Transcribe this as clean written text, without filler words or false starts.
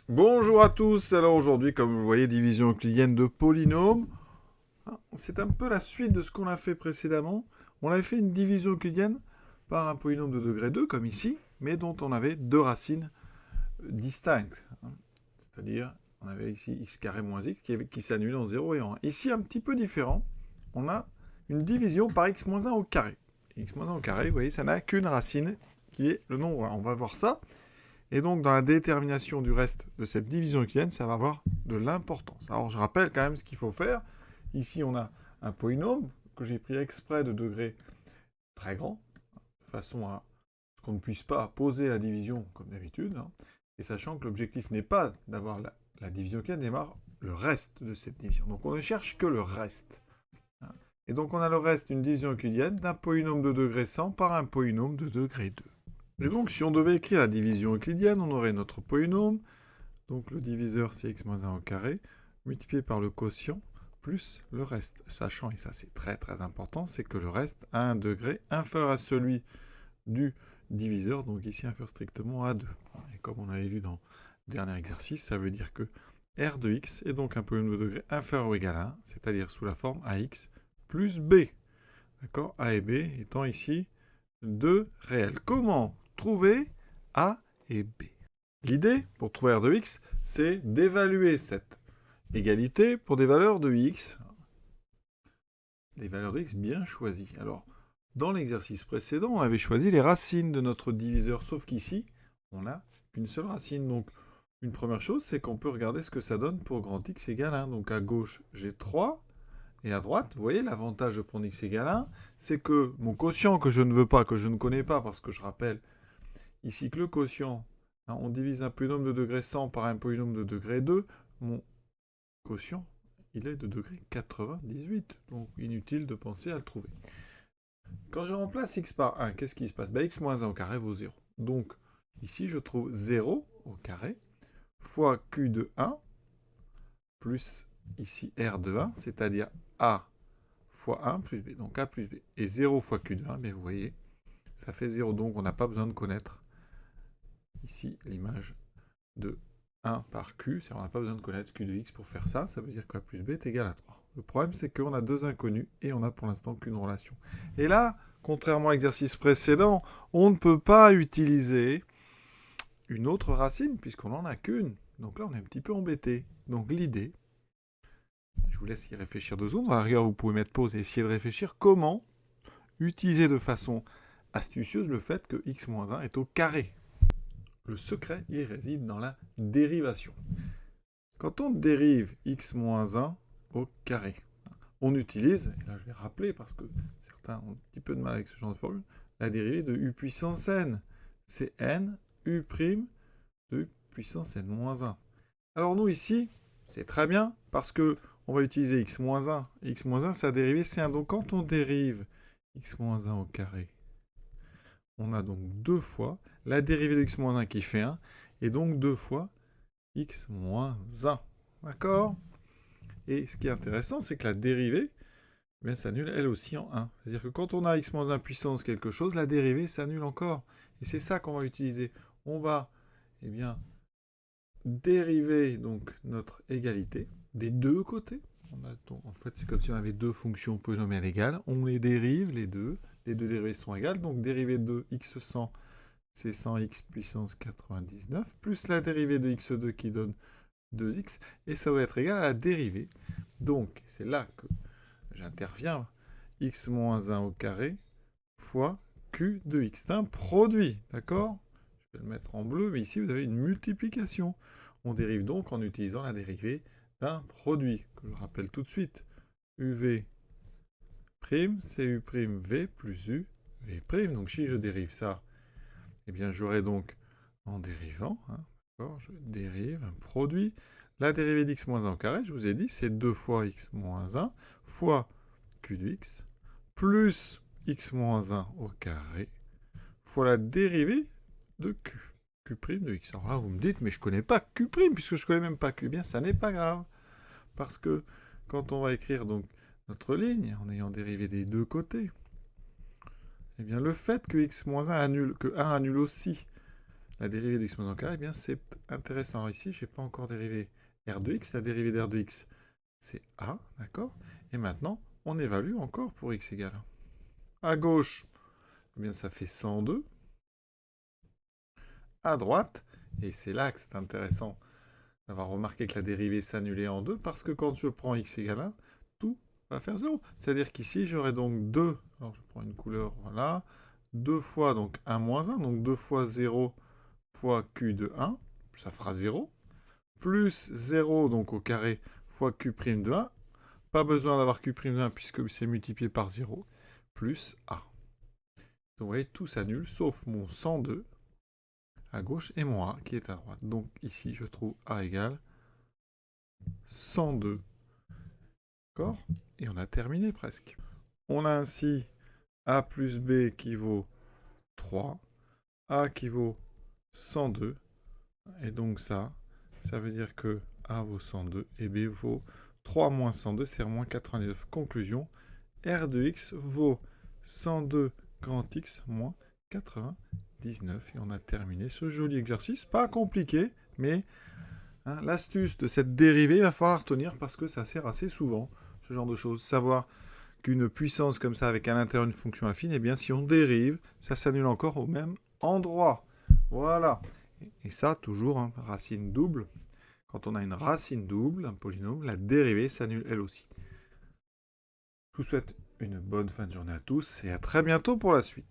Bonjour à tous, alors aujourd'hui comme vous voyez division euclidienne de polynômes, c'est un peu la suite de ce qu'on a fait précédemment. On avait fait une division euclidienne par un polynôme de degré 2 comme ici, mais dont on avait deux racines distinctes. C'est-à-dire on avait ici x carré moins x qui s'annule en 0 et en 1. Ici un petit peu différent, on a une division par x moins 1 au carré. X moins 1 au carré, vous voyez, ça n'a qu'une racine qui est le nombre 1. On va voir ça. Et donc, dans la détermination du reste de cette division euclidienne, ça va avoir de l'importance. Alors, je rappelle quand même ce qu'il faut faire. Ici, on a un polynôme que j'ai pris exprès de degré très grand, de façon à ce qu'on ne puisse pas poser la division comme d'habitude. Et sachant que l'objectif n'est pas d'avoir la division euclidienne, démarre le reste de cette division. Donc, on ne cherche que le reste. Et donc, on a le reste d'une division euclidienne d'un polynôme de degré 100 par un polynôme de degré 2. Et donc, si on devait écrire la division euclidienne, on aurait notre polynôme. Donc, le diviseur, c'est x moins 1 au carré, multiplié par le quotient, plus le reste. Sachant, et ça c'est très très important, c'est que le reste a un degré inférieur à celui du diviseur, donc ici inférieur strictement à 2. Et comme on avait vu dans le dernier exercice, ça veut dire que r de x est donc un polynôme de degré inférieur ou égal à 1, c'est-à-dire sous la forme ax plus b. D'accord? A et b étant ici deux réels. Comment trouver a et b? L'idée, pour trouver r de x, c'est d'évaluer cette égalité pour des valeurs de x bien choisies. Alors, dans l'exercice précédent, on avait choisi les racines de notre diviseur, sauf qu'ici, on n'a qu'une seule racine. Donc, une première chose, c'est qu'on peut regarder ce que ça donne pour grand x égale 1. Donc, à gauche, j'ai 3, et à droite, vous voyez, l'avantage de prendre x égale 1, c'est que mon quotient que je ne veux pas, que je ne connais pas, parce que je rappelle ici que le quotient, on divise un polynôme de degré 100 par un polynôme de degré 2, mon quotient, il est de degré 98, donc inutile de penser à le trouver. Quand je remplace x par 1, qu'est-ce qui se passe? X moins 1 au carré vaut 0. Donc, ici, je trouve 0 au carré fois q de 1 plus ici r de 1, c'est-à-dire a fois 1 plus b, donc a plus b. Et 0 fois q de 1, vous voyez, ça fait 0, donc on n'a pas besoin de connaître ici l'image de 1 par q, c'est-à-dire on n'a pas besoin de connaître q de x pour faire ça, ça veut dire que a plus b est égal à 3. Le problème, c'est qu'on a deux inconnus et on n'a pour l'instant qu'une relation. Et là, contrairement à l'exercice précédent, on ne peut pas utiliser une autre racine puisqu'on n'en a qu'une. Donc là, on est un petit peu embêté. Donc l'idée, je vous laisse y réfléchir 2 secondes, à la rigueur, vous pouvez mettre pause et essayer de réfléchir comment utiliser de façon astucieuse le fait que x-1 est au carré. Le secret, il réside dans la dérivation. Quand on dérive x-1 au carré, on utilise, et là je vais rappeler parce que certains ont un petit peu de mal avec ce genre de formule, la dérivée de u puissance n. C'est n u' de u puissance n moins 1. Alors nous ici, c'est très bien parce que on va utiliser x-1. X-1, sa dérivée c'est 1. Donc quand on dérive x-1 au carré, on a donc deux fois la dérivée de x-1 qui fait 1, et donc deux fois x-1. D'accord? Et ce qui est intéressant, c'est que la dérivée s'annule elle aussi en 1. C'est-à-dire que quand on a x-1 puissance quelque chose, la dérivée s'annule encore. Et c'est ça qu'on va utiliser. On va dériver donc notre égalité des deux côtés. En fait, c'est comme si on avait deux fonctions polynomiales égales. On les dérive, les deux. Les deux dérivées sont égales. Donc dérivée de x100, c'est 100x puissance 99, plus la dérivée de x2 qui donne 2x, et ça va être égal à la dérivée. Donc, c'est là que j'interviens, x moins 1 au carré fois q de x. C'est un produit, d'accord? Je vais le mettre en bleu, mais ici, vous avez une multiplication. On dérive donc en utilisant la dérivée d'un produit, que je rappelle tout de suite. uv', c'est u' v plus u v'. Donc, si je dérive ça, eh bien, j'aurai donc, en dérivant, je dérive un produit. La dérivée d'x moins 1 au carré, je vous ai dit, c'est 2 fois x moins 1 fois q de x plus x moins 1 au carré fois la dérivée de q. Q' de x. Alors là, vous me dites, mais je ne connais pas Q', puisque je ne connais même pas Q. Eh bien, ça n'est pas grave. Parce que quand on va écrire donc notre ligne, en ayant dérivé des deux côtés, eh bien, le fait que x moins 1 annule, que 1 annule aussi la dérivée de exponent carré, eh bien c'est intéressant. Alors ici, je n'ai pas encore dérivé r de x. La dérivée d'r de x, c'est a, d'accord? Et maintenant, on évalue encore pour x égale 1. À gauche, eh bien ça fait 102. À droite, et c'est là que c'est intéressant d'avoir remarqué que la dérivée s'annulait en 2, parce que quand je prends x égale 1, tout va faire 0. C'est-à-dire qu'ici, j'aurai donc 2, alors je prends une couleur, voilà, 2 fois donc 1 moins 1, donc 2 fois 0 fois q de 1, ça fera 0, plus 0 donc au carré fois q' de 1, pas besoin d'avoir q' de 1 puisque c'est multiplié par 0, plus a. Donc vous voyez, tout s'annule, sauf mon 102 à gauche et mon a qui est à droite. Donc ici, je trouve a égale 102. D'accord? Et on a terminé presque. On a ainsi a plus b qui vaut 3, a qui vaut 102, et donc ça veut dire que a vaut 102 et b vaut 3 moins 102, c'est-à-dire moins 99. Conclusion, r de x vaut 102 grand x moins 99. Et on a terminé ce joli exercice. Pas compliqué, mais hein, l'astuce de cette dérivée, il va falloir retenir parce que ça sert assez souvent, ce genre de choses. Savoir qu'une puissance comme ça, avec à l'intérieur une fonction affine, eh bien, si on dérive, ça s'annule encore au même endroit. Voilà. Et ça, toujours, hein, racine double. Quand on a une racine double, un polynôme, la dérivée s'annule elle aussi. Je vous souhaite une bonne fin de journée à tous et à très bientôt pour la suite.